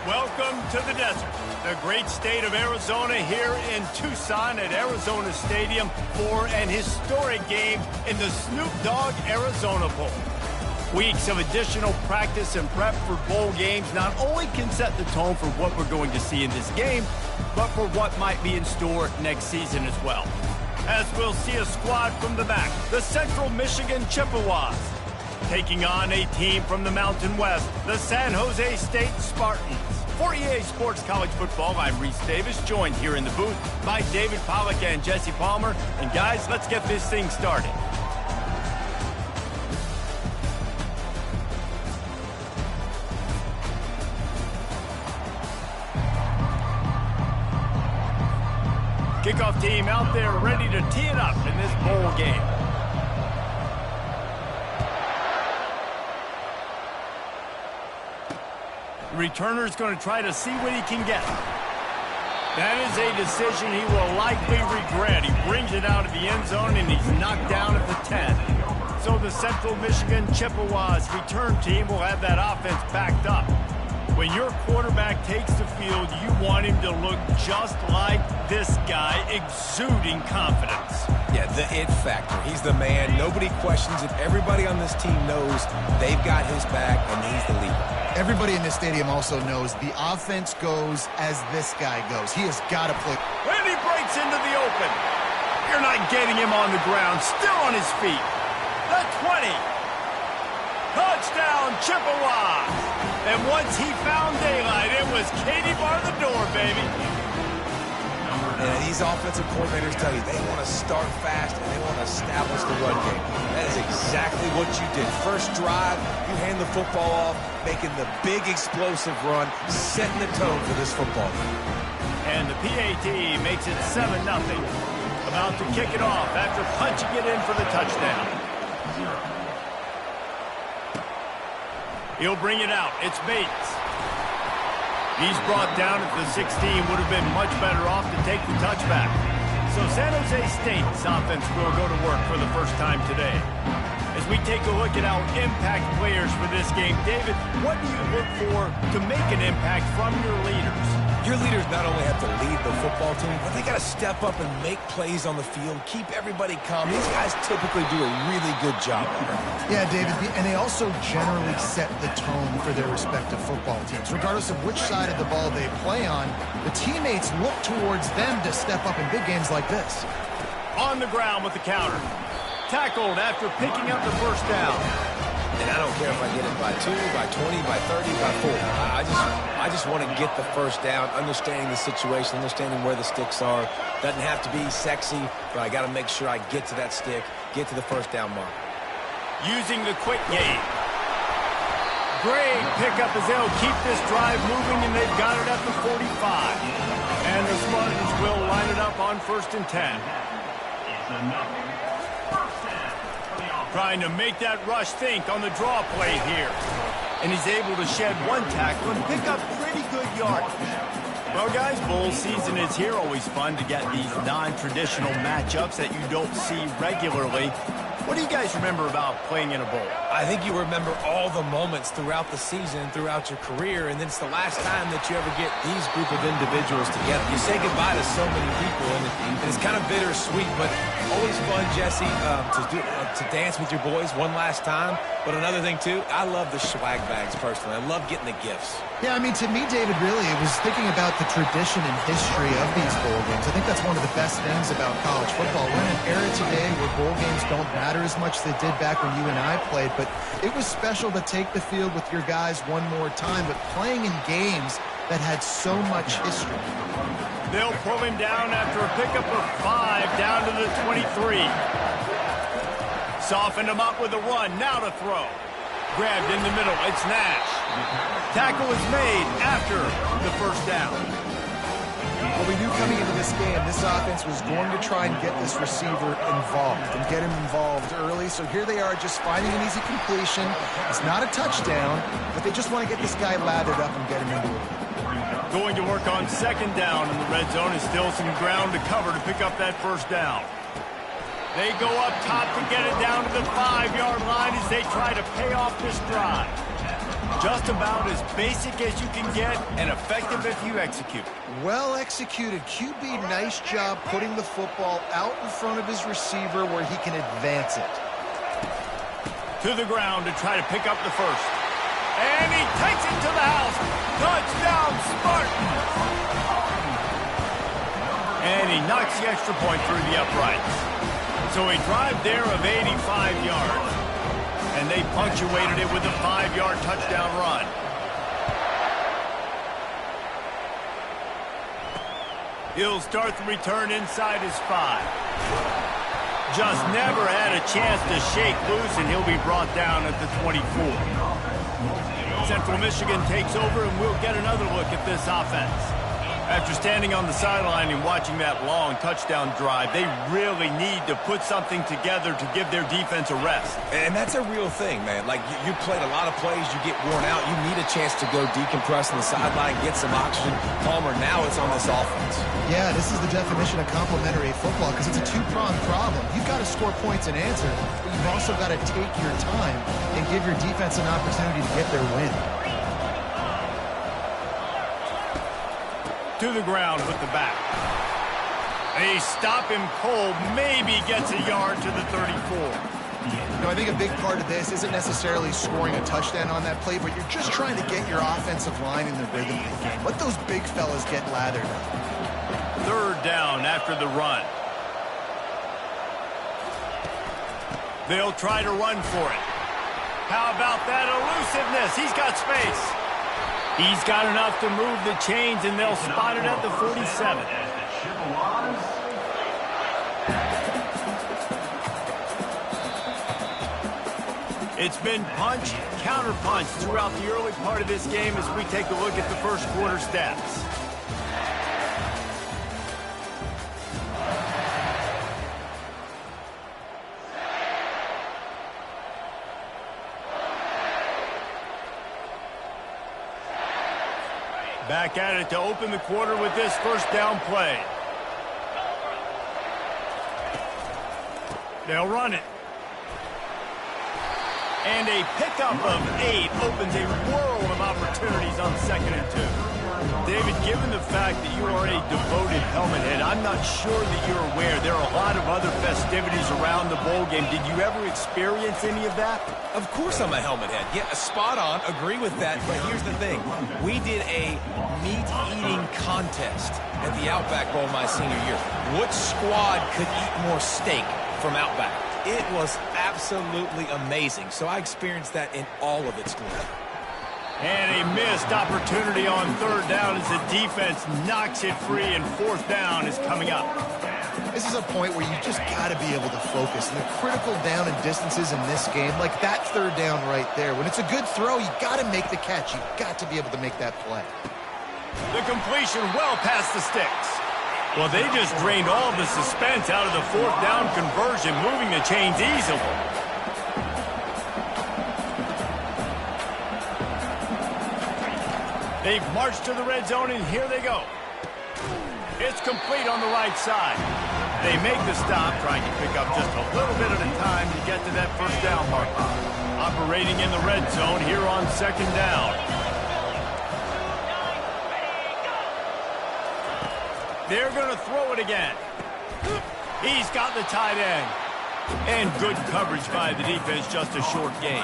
Welcome to the desert, the great state of Arizona, here in Tucson at Arizona Stadium for an historic game in the Snoop Dogg Arizona Bowl. Weeks of additional practice and prep for bowl games not only can set the tone for what we're going to see in this game, but for what might be in store next season as well. As we'll see a squad from the back, the Central Michigan Chippewas, taking on a team from the Mountain West, the San Jose State Spartans. For EA Sports College Football, I'm Reese Davis, joined here in the booth by David Pollack and Jesse Palmer. And guys, let's get this thing started. Kickoff team out there ready to tee it up in this bowl game. The returner's going to try to see what he can get. That is a decision he will likely regret. He brings it out of the end zone, and he's knocked down at the 10. So the Central Michigan Chippewas return team will have that offense backed up. When your quarterback takes the field, you want him to look just like this guy, exuding confidence. Yeah, the it factor. He's the man. Nobody questions it. Everybody on this team knows they've got his back, and he's the leader. Everybody in this stadium also knows the offense goes as this guy goes. He has got to play. When he breaks into the open, you're not getting him on the ground, still on his feet. The 20. Touchdown, Chippewa. And once he found daylight, it was Katie bar the door, baby. And these offensive coordinators tell you they want to start fast and they want to establish the run game. That is exactly what you did. First drive, you hand the football off, making the big explosive run, setting the tone for this football game. And the PAT makes it 7-0. About to kick it off after punching it in for the touchdown. He'll bring it out. It's Bates. He's brought down at the 16. Would have been much better off to take the touchback. So San Jose State's offense will go to work for the first time today. As we take a look at our impact players for this game, David, what do you look for to make an impact from your leaders? Your leaders not only have to lead the football team, but they got to step up and make plays on the field, keep everybody calm. These guys typically do a really good job of it. Yeah, David, and they also generally set the tone for their respective football teams. Regardless of which side of the ball they play on, the teammates look towards them to step up in big games like this. On the ground with the counter. Tackled after picking up the first down. And I don't care if I get it by 2, by 20, by 30, by 40. I just want to get the first down, understanding the situation, understanding where the sticks are. Doesn't have to be sexy, but I got to make sure I get to that stick, get to the first down mark. Using the quick game. Great pickup as they'll keep this drive moving, and they've got it at the 45. And the Spartans will line it up on 1st and 10. Trying to make that rush think on the draw play here. And he's able to shed one tackle and pick up pretty good yardage. Well, guys, bowl season is here. Always fun to get these non-traditional matchups that you don't see regularly. What do you guys remember about playing in a bowl? I think you remember all the moments throughout the season, throughout your career, and then it's the last time that you ever get these group of individuals together. You say goodbye to so many people, and it's kind of bittersweet, but always fun, Jesse, to dance with your boys one last time. But another thing, too, I love the swag bags, personally. I love getting the gifts. Yeah, I mean, to me, David, really, it was thinking about the tradition and history of these bowl games. I think that's one of the best things about college football. We're in an era today where bowl games don't matter as much as they did back when you and I played, but it was special to take the field with your guys one more time, but playing in games that had so much history. They'll pull him down after a pickup of 5 down to the 23. Softened him up with a run, now to throw. Grabbed in the middle, it's Nash. Tackle is made after the first down. Well, we knew coming into this game, this offense was going to try and get this receiver involved and get him involved early. So here they are just finding an easy completion. It's not a touchdown, but they just want to get this guy lathered up and get him into it. Going to work on 2nd down in the red zone, is still some ground to cover to pick up that first down. They go up top to get it down to the 5-yard line as they try to pay off this drive. Just about as basic as you can get and effective if you execute. Well executed. QB, nice job putting the football out in front of his receiver where he can advance it. To the ground to try to pick up the first. And he takes it to the house. Touchdown, Spartans. And he knocks the extra point through the uprights. So a drive there of 85 yards. And they punctuated it with a 5-yard touchdown run. He'll start the return inside his 5. Just never had a chance to shake loose, and he'll be brought down at the 24. Central Michigan takes over, and we'll get another look at this offense. After standing on the sideline and watching that long touchdown drive, they really need to put something together to give their defense a rest. And that's a real thing, man. Like, you played a lot of plays, you get worn out, you need a chance to go decompress on the sideline, get some oxygen. Palmer, now it's on this offense. Yeah, this is the definition of complementary football because it's a two-pronged problem. You've got to score points and answer, but you've also got to take your time and give your defense an opportunity to get their win. To the ground with the back. They stop him cold, maybe gets a yard to the 34. I think a big part of this isn't necessarily scoring a touchdown on that play, but you're just trying to get your offensive line in the rhythm of the game. Let those big fellas get lathered up. Third down after the run. They'll try to run for it. How about that elusiveness? He's got space. He's got enough to move the chains, and they'll spot it at the 47. It's been punch, counter-punch throughout the early part of this game as we take a look at the first quarter stats. Back at it to open the quarter with this first down play. They'll run it. And a pickup of 8 opens a world of opportunities on 2nd and 2. David, given the fact that you are a devoted helmet head, I'm not sure that you're aware there are a lot of other festivities around the bowl game. Did you ever experience any of that? Of course I'm a helmet head. Yeah, spot on. Agree with that. But here's the thing. We did a meat-eating contest at the Outback Bowl my senior year. Which squad could eat more steak from Outback? It was absolutely amazing. So I experienced that in all of its glory. And a missed opportunity on 3rd down as the defense knocks it free, and 4th down is coming up. This is a point where you just got to be able to focus. And the critical down and distances in this game, like that 3rd down right there, when it's a good throw, you got to make the catch. You got to be able to make that play. The completion well past the sticks. Well, they just drained all the suspense out of the 4th down conversion, moving the chains easily. They've marched to the red zone, and here they go. It's complete on the right side. They make the stop, trying to pick up just a little bit at a time to get to that first down marker. Operating in the red zone here on 2nd down. They're going to throw it again. He's got the tight end. And good coverage by the defense, just a short gain.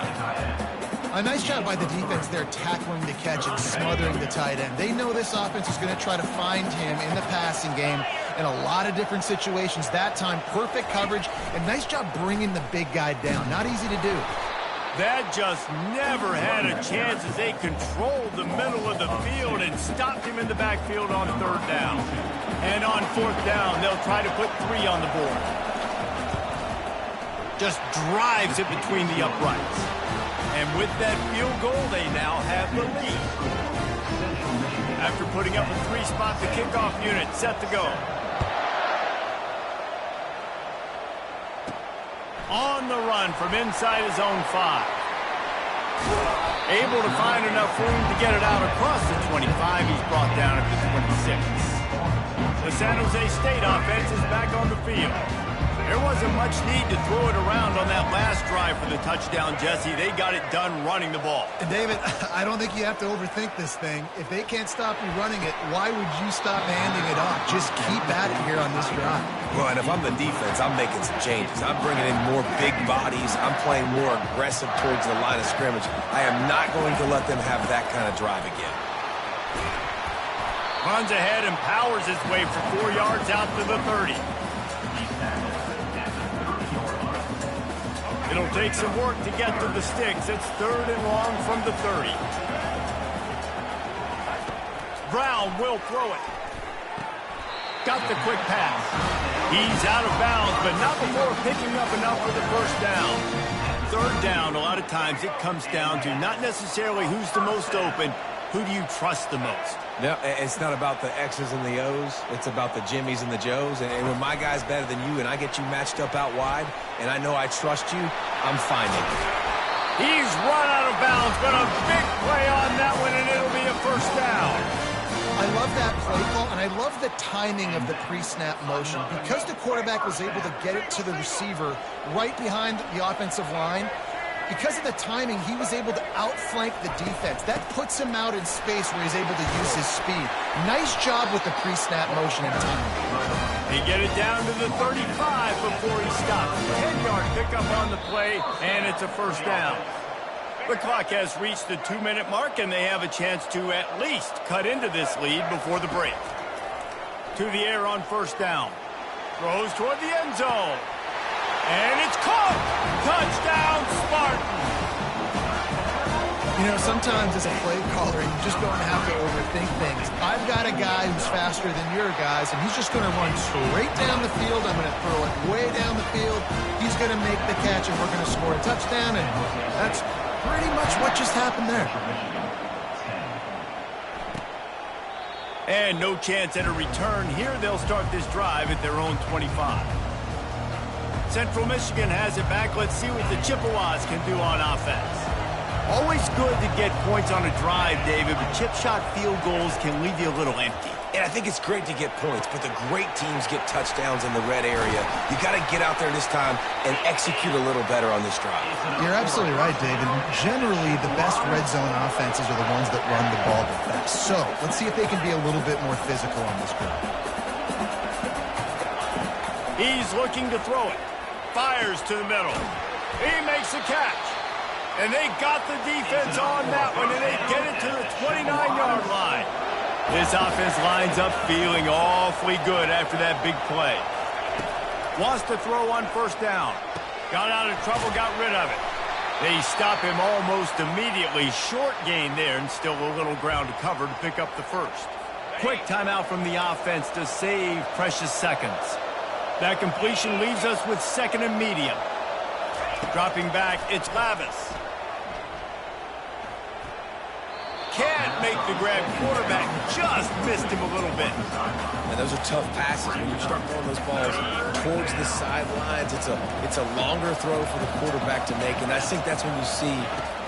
A nice job by the defense there tackling the catch and smothering the tight end. They know this offense is going to try to find him in the passing game in a lot of different situations. That time, perfect coverage, and nice job bringing the big guy down. Not easy to do. That just never had a chance as they controlled the middle of the field and stopped him in the backfield on 3rd down. And on 4th down, they'll try to put 3 on the board. Just drives it between the uprights. And with that field goal, they now have the lead. After putting up a 3-spot, the kickoff unit set to go. On the run from inside his own 5. Able to find enough room to get it out across the 25. He's brought down at the 26. The San Jose State offense is back on the field. There wasn't much need to throw it around on that last drive for the touchdown, Jesse. They got it done running the ball. And David, I don't think you have to overthink this thing. If they can't stop you running it, why would you stop handing it off? Just keep at it here on this drive. Well, and if I'm the defense, I'm making some changes. I'm bringing in more big bodies. I'm playing more aggressive towards the line of scrimmage. I am not going to let them have that kind of drive again. Runs ahead and powers his way for 4 yards out to the 30. It'll take some work to get to the sticks. It's 3rd and long from the 30. Brown will throw it. Got the quick pass. He's out of bounds, but not before picking up enough for the first down. 3rd down, a lot of times it comes down to not necessarily who's the most open, who do you trust the most? No, it's not about the X's and the O's. It's about the Jimmies and the Joes. And when my guy's better than you and I get you matched up out wide and I know I trust you, I'm finding it. He's run out of bounds, but a big play on that one, and it'll be a first down. I love that play call, and I love the timing of the pre-snap motion. Because the quarterback was able to get it to the receiver right behind the offensive line, because of the timing, he was able to outflank the defense. That puts him out in space where he's able to use his speed. Nice job with the pre-snap motion and timing. They get it down to the 35 before he stops. 10-yard pickup on the play, and it's a first down. The clock has reached the 2-minute mark, and they have a chance to at least cut into this lead before the break. To the air on first down. Throws toward the end zone. And it's caught! Touchdown, Spartans! You know, sometimes as a play caller, you just don't have to overthink things. I've got a guy who's faster than your guys, and he's just going to run straight down the field. I'm going to throw it way down the field. He's going to make the catch, and we're going to score a touchdown, and that's pretty much what just happened there. And no chance at a return here. They'll start this drive at their own 25. Central Michigan has it back. Let's see what the Chippewas can do on offense. Always good to get points on a drive, David, but chip shot field goals can leave you a little empty. And I think it's great to get points, but the great teams get touchdowns in the red area. You got to get out there this time and execute a little better on this drive. You're absolutely right, David. Generally, the best red zone offenses are the ones that run the ball the best. So let's see if they can be a little bit more physical on this drive. He's looking to throw it. Fires to the middle. He makes a catch. And they got the defense on that one, and they get it to the 29-yard line. This offense lines up feeling awfully good after that big play. Wants to throw on first down. Got out of trouble, got rid of it. They stop him almost immediately. Short gain there, and still a little ground to cover to pick up the first. Quick timeout from the offense to save precious seconds. That completion leaves us with 2nd and medium. Dropping back, it's Lavis. Can't make the grab. Quarterback just missed him a little bit. And those are tough passes. When you start throwing those balls towards the sidelines, it's a longer throw for the quarterback to make. And I think that's when you see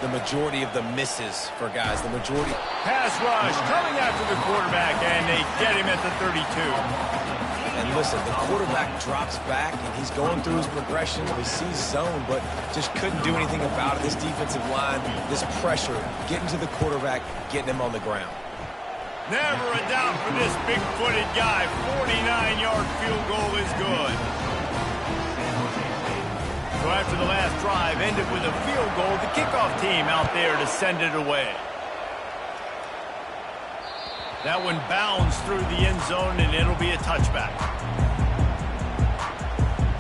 the majority of the misses for guys. The majority. Pass rush coming after the quarterback, and they get him at the 32. And listen, the quarterback drops back, and he's going through his progressions. He sees zone, but just couldn't do anything about it. This defensive line, this pressure, getting to the quarterback, getting him on the ground. Never a doubt for this big-footed guy. 49-yard field goal is good. So after the last drive ended with a field goal, the kickoff team out there to send it away. That one bounds through the end zone, and it'll be a touchback.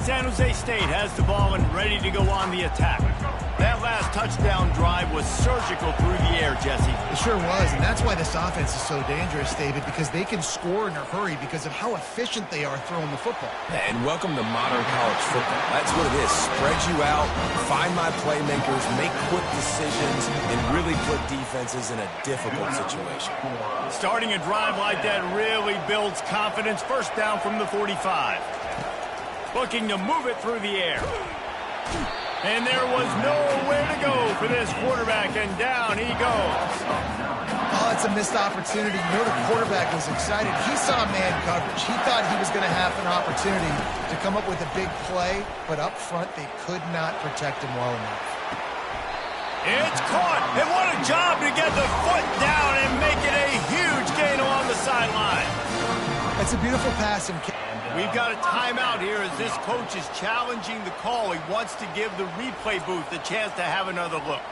San Jose State has the ball and ready to go on the attack. That last touchdown drive was surgical through the air, Jesse. It sure was, and that's why this offense is so dangerous, David, because they can score in a hurry because of how efficient they are throwing the football. And welcome to modern college football. That's what it is. Spread you out, find my playmakers, make quick decisions, and really put defenses in a difficult situation. Starting a drive like that really builds confidence. First down from the 45. Looking to move it through the air. And there was nowhere to go for this quarterback, and down he goes. Oh, it's That's a missed opportunity. You know the quarterback was excited. He saw man coverage. He thought he was going to have an opportunity to come up with a big play, but up front they could not protect him well enough. It's caught, and what a job to get the foot down and make it a huge gain along the sideline. That's a beautiful pass. We've got a timeout here as this coach is challenging the call. He wants to give the replay booth the chance to have another look.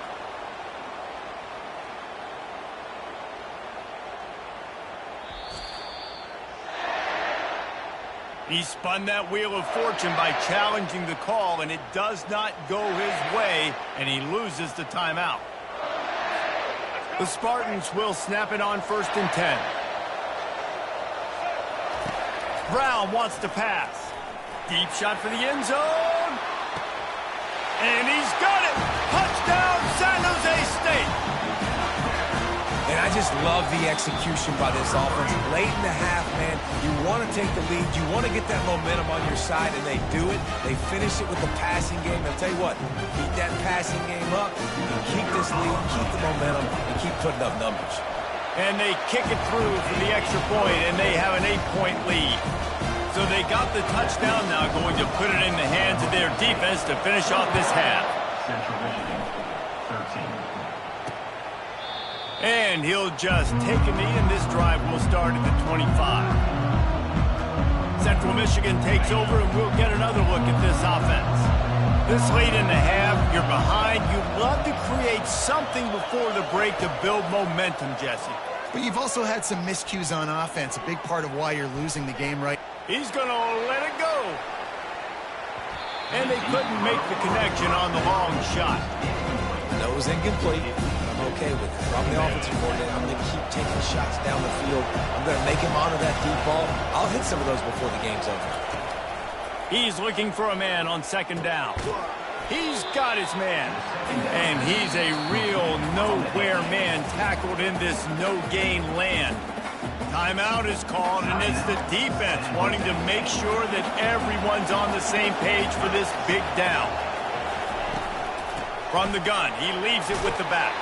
He spun that wheel of fortune by challenging the call, and it does not go his way, and he loses the timeout. The Spartans will snap it on 1st and 10. Brown wants to pass. Deep shot for the end zone. And he's got it. Touchdown, San Jose State. And I just love the execution by this offense. Late in the half, man, you want to take the lead. You want to get that momentum on your side, and they do it. They finish it with the passing game. I'll tell you what, keep that passing game up, and keep this lead, keep the momentum, and keep putting up numbers. And they kick it through for the extra point, and they have an 8-point lead. So they got the touchdown now, going to put it in the hands of their defense to finish off this half. Central Michigan, 13. And he'll just take a knee, and this drive will start at the 25. Central Michigan takes over, and we'll get another look at this offense. This late in the half, you're behind. You'd love to create something before the break to build momentum, Jesse. But you've also had some miscues on offense, a big part of why you're losing the game right. He's going to let it go. And they couldn't make the connection on the long shot. That was incomplete. I'm okay with it. I'm the offensive coordinator. I'm going to keep taking shots down the field. I'm going to make him honor that deep ball. I'll hit some of those before the game's over. He's looking for a man on 2nd down. He's got his man. And he's a real nowhere man tackled in this no-gain land. Timeout is called, and it's the defense wanting to make sure that everyone's on the same page for this big down. From the gun, he leaves it with the back.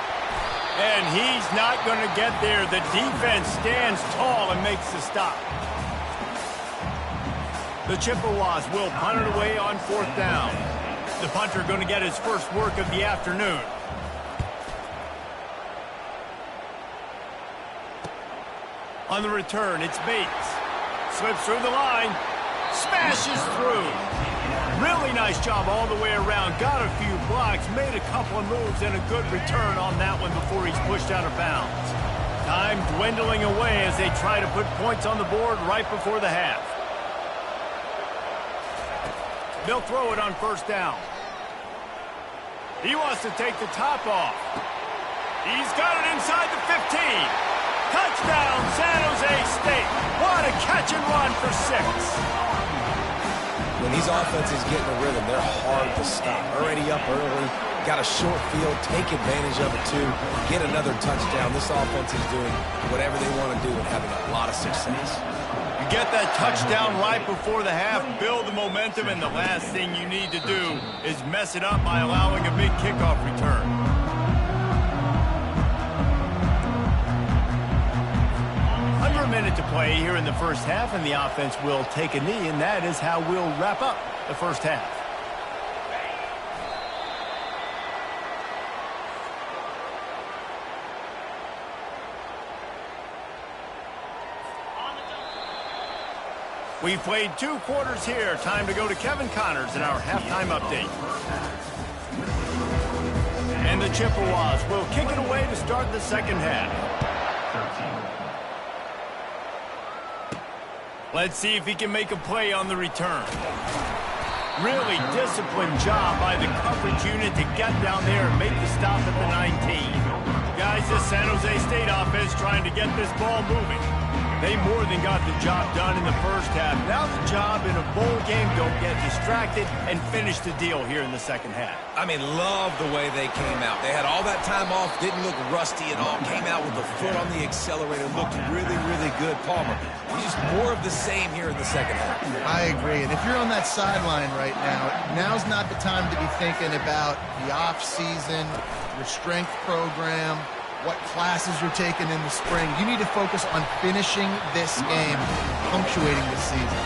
And he's not going to get there. The defense stands tall and makes the stop. The Chippewas will punt it away on 4th down. The punter going to get his first work of the afternoon. On the return, it's Bates. Slips through the line. Smashes through. Really nice job all the way around. Got a few blocks, made a couple of moves, and a good return on that one before he's pushed out of bounds. Time dwindling away as they try to put points on the board right before the half. They'll throw it on 1st down. He wants to take the top off. He's got it inside the 15. Touchdown, San Jose State. What a catch and run for 6. When these offenses get in a rhythm, they're hard to stop. Already up early, got a short field, take advantage of it too, get another touchdown. This offense is doing whatever they want to do and having a lot of success. You get that touchdown right before the half, build the momentum, and the last thing you need to do is mess it up by allowing a big kickoff return. Under a minute to play here in the first half, and the offense will take a knee, and that is how we'll wrap up the first half. We've played 2 quarters here. Time to go to Kevin Connors in our halftime update. And the Chippewas will kick it away to start the second half. Let's see if he can make a play on the return. Really disciplined job by the coverage unit to get down there and make the stop at the 19. Guys, this San Jose State offense trying to get this ball moving. They more than got the job done in the first half. Now the job in a bowl game, don't get distracted and finish the deal here in the second half. I mean, love the way they came out. They had all that time off, didn't look rusty at all, came out with the foot on the accelerator, looked really, really good. Palmer, just more of the same here in the second half. I agree, and if you're on that sideline right now, now's not the time to be thinking about the off-season, your strength program. what classes you're taking in the spring. You need to focus on finishing this game, punctuating this season.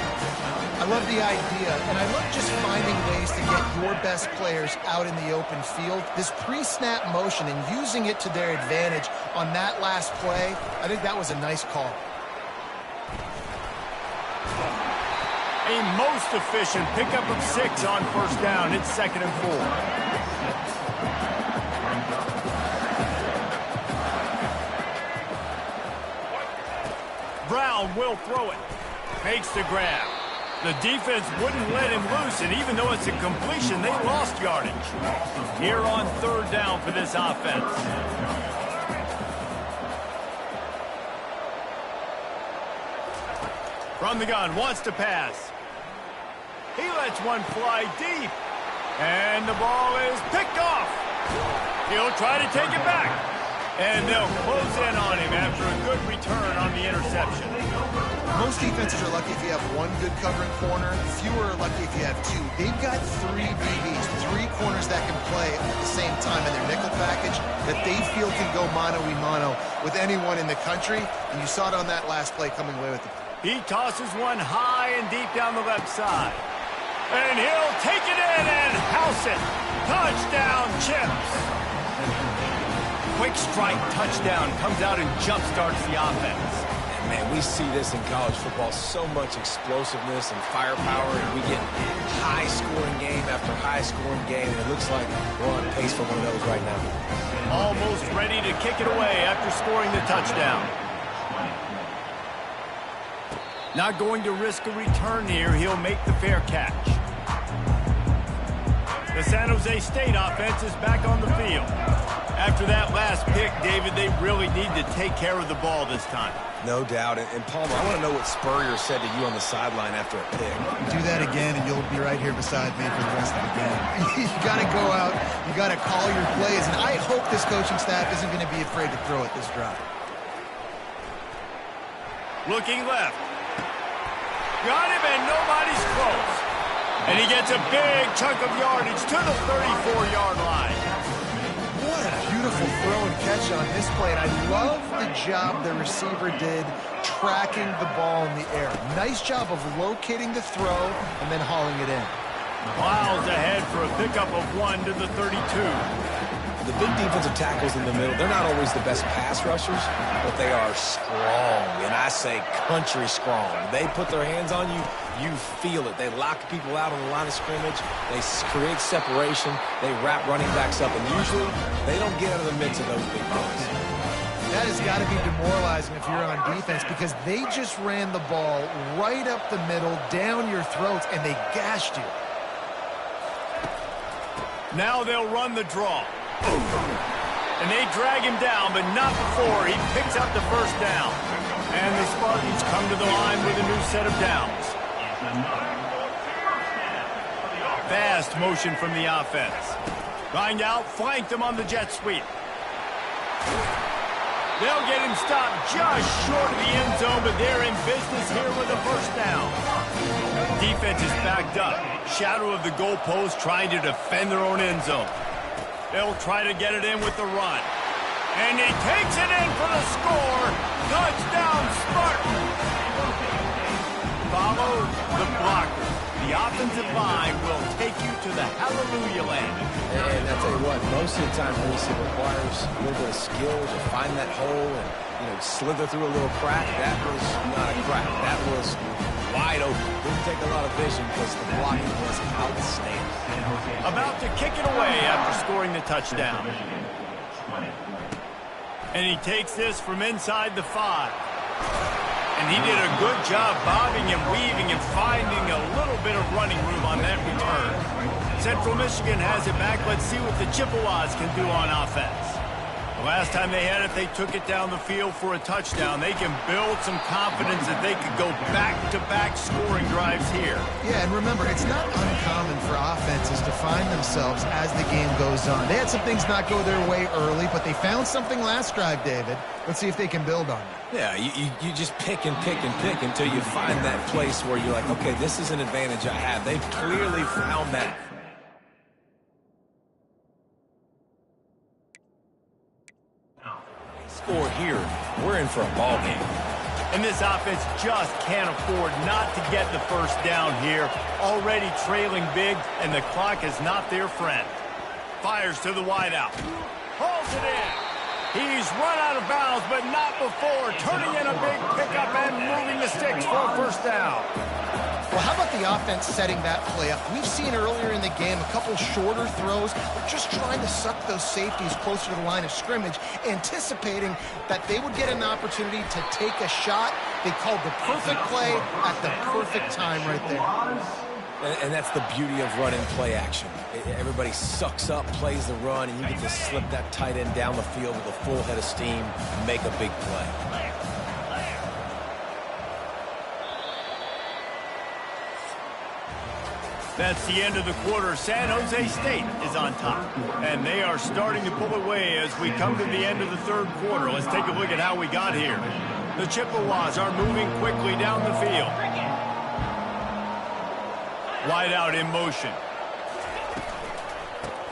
I love the idea, and I love just finding ways to get your best players out in the open field. This pre-snap motion and using it to their advantage on that last play, I think that was a nice call. A most efficient pickup of 6 on first down. It's 2nd and 4. Brown will throw it. Makes the grab. The defense wouldn't let him loose, and even though it's a completion, they lost yardage. Here on 3rd down for this offense. From the gun, wants to pass. He lets one fly deep. And the ball is picked off. He'll try to take it back. And they'll close in on him after a good return on the interception. Most defenses are lucky if you have one good covering corner. Fewer are lucky if you have 2. They've got 3 DBs, 3 corners that can play at the same time in their nickel package that they feel can go mano-a-mano with anyone in the country. And you saw it on that last play coming away with it. He tosses one high and deep down the left side. And he'll take it in and house it. Touchdown, Chips. Quick strike touchdown comes out and jump-starts the offense. And man, we see this in college football, so much explosiveness and firepower, and we get high-scoring game after high-scoring game, and it looks like we're on pace for one of those right now. Almost ready to kick it away after scoring the touchdown. Not going to risk a return here. He'll make the fair catch. The San Jose State offense is back on the field. After that last pick, David, they really need to take care of the ball this time. No doubt. And Palmer, I want to know what Spurrier said to you on the sideline after a pick. Do that again, and you'll be right here beside me for the rest of the game. You got to go out. You got to call your plays. And I hope this coaching staff isn't going to be afraid to throw it this drive. Looking left. Got him, and nobody's close. And he gets a big chunk of yardage to the 34-yard line. What a beautiful throw and catch on this play. And I love the job the receiver did tracking the ball in the air. Nice job of locating the throw and then hauling it in. Miles ahead for a pickup of 1 to the 32. The big defensive tackles in the middle, they're not always the best pass rushers, but they are strong, and I say country strong. They put their hands on you, you feel it. They lock people out on the line of scrimmage. They create separation. They wrap running backs up, and usually they don't get out of the midst of those big boys. That has got to be demoralizing if you're on defense because they just ran the ball right up the middle, down your throats, and they gashed you. Now they'll run the draw. And they drag him down, but not before he picks up the first down. And the Spartans come to the line with a new set of downs. Fast motion from the offense. Going out, flanked him on the jet sweep. They'll get him stopped just short of the end zone, but they're in business here with a first down. Defense is backed up. Shadow of the goalpost trying to defend their own end zone. They'll try to get it in with the run. And he takes it in for the score. Touchdown, Spartans. Follow the blocker. The offensive line will take you to the hallelujah land. And I'll tell you what, most of the time, Reese, it requires a little bit of skill to find that hole and, slither through a little crack. That was not a crack. That was wide open. Didn't take a lot of vision because the blocking was outstanding. About to kick it away after scoring the touchdown. And he takes this from inside the 5. And he did a good job bobbing and weaving and finding a little bit of running room on that return. Central Michigan has it back. Let's see what the Chippewas can do on offense. The last time they had it, they took it down the field for a touchdown. They can build some confidence that they could go back-to-back scoring drives here. Yeah, and remember, it's not uncommon for offenses to find themselves as the game goes on. They had some things not go their way early, but they found something last drive, David. Let's see if they can build on it. Yeah, you just pick and pick and pick until you find that place where you're like, okay, this is an advantage I have. They've clearly found that. score here, we're in for a ball game. And this offense just can't afford not to get the first down here. Already trailing big, and the clock is not their friend. Fires to the wideout. Holds it in. He's run out of bounds, but not before. Turning in a big pickup and moving the sticks for a first down. Well, how about the offense setting that play up? We've seen earlier in the game a couple shorter throws, just trying to suck those safeties closer to the line of scrimmage, anticipating that they would get an opportunity to take a shot. They called the perfect play at the perfect time right there. And that's the beauty of running play action. Everybody sucks up, plays the run, and you get to slip that tight end down the field with a full head of steam and make a big play. That's the end of the quarter. San Jose State is on top, and they are starting to pull away as we come to the end of the third quarter. Let's take a look at how we got here. The Chippewas are moving quickly down the field. Wide out in motion.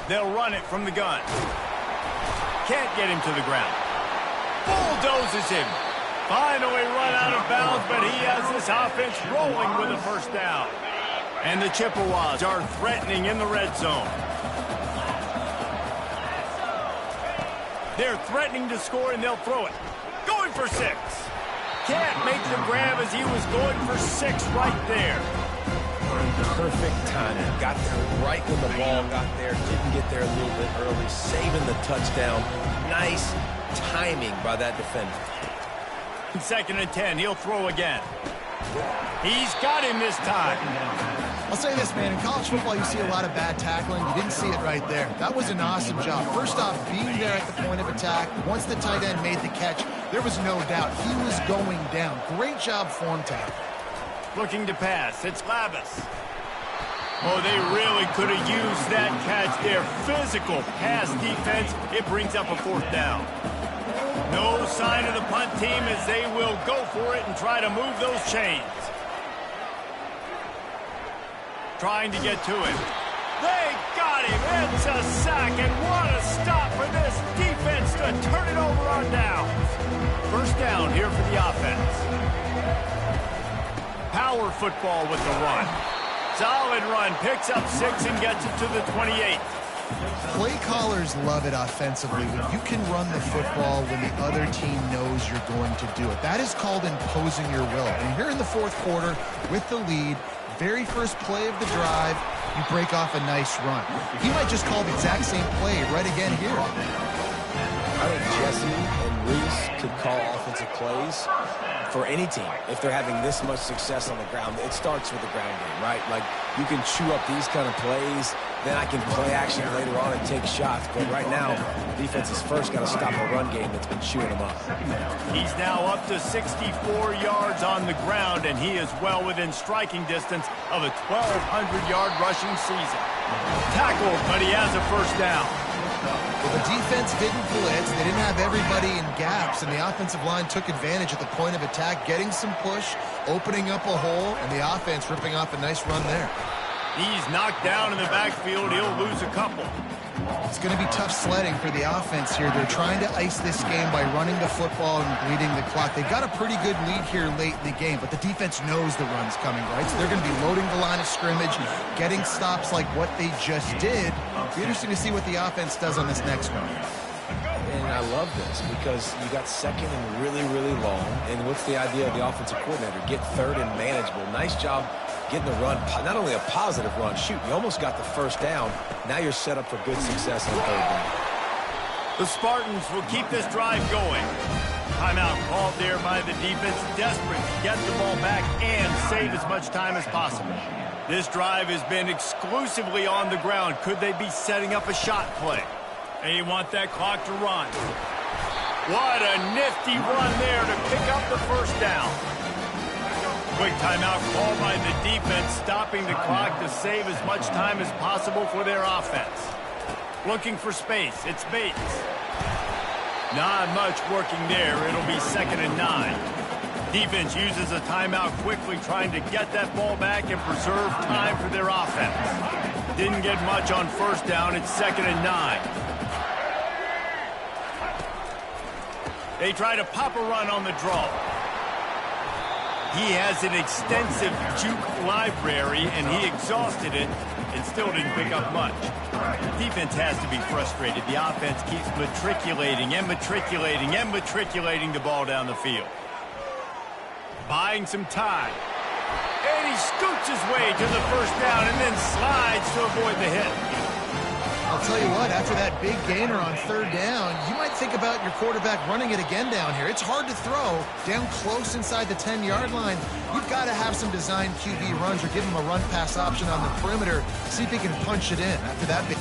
They'll run it from the gun. Can't get him to the ground. Bulldozes him. Finally run out of bounds, but he has this offense rolling with a first down. And the Chippewas are threatening in the red zone. They're threatening to score, and they'll throw it. Going for 6. Can't make the grab as he was going for 6 right there. Perfect timing. Got there right when the ball got there. Didn't get there a little bit early. Saving the touchdown. Nice timing by that defender. 2nd and 10. He'll throw again. He's got him this time. I'll say this, man. In college football, you see a lot of bad tackling. You didn't see it right there. That was an awesome job. First off, being there at the point of attack. Once the tight end made the catch, there was no doubt he was going down. Great job form tackle. Looking to pass. It's Lavis. Oh, they really could have used that catch there. Physical pass defense. It brings up a 4th down. No sign of the punt team as they will go for it and try to move those chains. Trying to get to him. They got him. It's a sack, and what a stop for this defense to turn it over on downs. First down here for the offense. Power football with the run. Solid run. Picks up 6 and gets it to the 28. Play callers love it offensively when you can run the football when the other team knows you're going to do it. That is called imposing your will. And here in the 4th quarter with the lead, very first play of the drive, you break off a nice run. He might just call the exact same play right again here. I think Jesse and Reese could call offensive plays for any team. If they're having this much success on the ground, it starts with the ground game, right? Like, you can chew up these kind of plays, then I can play action later on and take shots. But right now, defense has first got to stop a run game that's been chewing them up. He's now up to 64 yards on the ground, and he is well within striking distance of a 1,200-yard rushing season. Tackled, but he has a first down. Well, the defense didn't blitz. They didn't have everybody in gaps, and the offensive line took advantage at the point of attack, getting some push, opening up a hole, and the offense ripping off a nice run there. He's knocked down in the backfield. He'll lose a couple. It's going to be tough sledding for the offense here. They're trying to ice this game by running the football and bleeding the clock. They got a pretty good lead here late in the game, but the defense knows the run's coming, right? So they're going to be loading the line of scrimmage, getting stops like what they just did. It'll be interesting to see what the offense does on this next one. And I love this because you got 2nd and really, really long. And what's the idea of the offensive coordinator? Get 3rd and manageable. Nice job getting the run, not only a positive run, shoot, you almost got the first down. Now you're set up for good success on 3rd down. The Spartans will keep this drive going. Timeout called there by the defense, desperate to get the ball back and save as much time as possible. This drive has been exclusively on the ground. Could they be setting up a shot play? They want that clock to run. What a nifty run there to pick up the first down. Quick timeout called by the defense, stopping the clock to save as much time as possible for their offense. Looking for space. It's Bates. Not much working there. It'll be 2nd and 9. Defense uses a timeout quickly, trying to get that ball back and preserve time for their offense. Didn't get much on first down. It's 2nd and 9. They try to pop a run on the draw. He has an extensive juke library, and he exhausted it and still didn't pick up much. Defense has to be frustrated. The offense keeps matriculating and matriculating and matriculating the ball down the field. Buying some time. And he scoots his way to the first down and then slides to avoid the hit. I'll tell you what, after that big gainer on third down, you might think about your quarterback running it again down here. It's hard to throw down close inside the 10-yard line. You've got to have some designed QB runs or give him a run-pass option on the perimeter. See if he can punch it in after that big...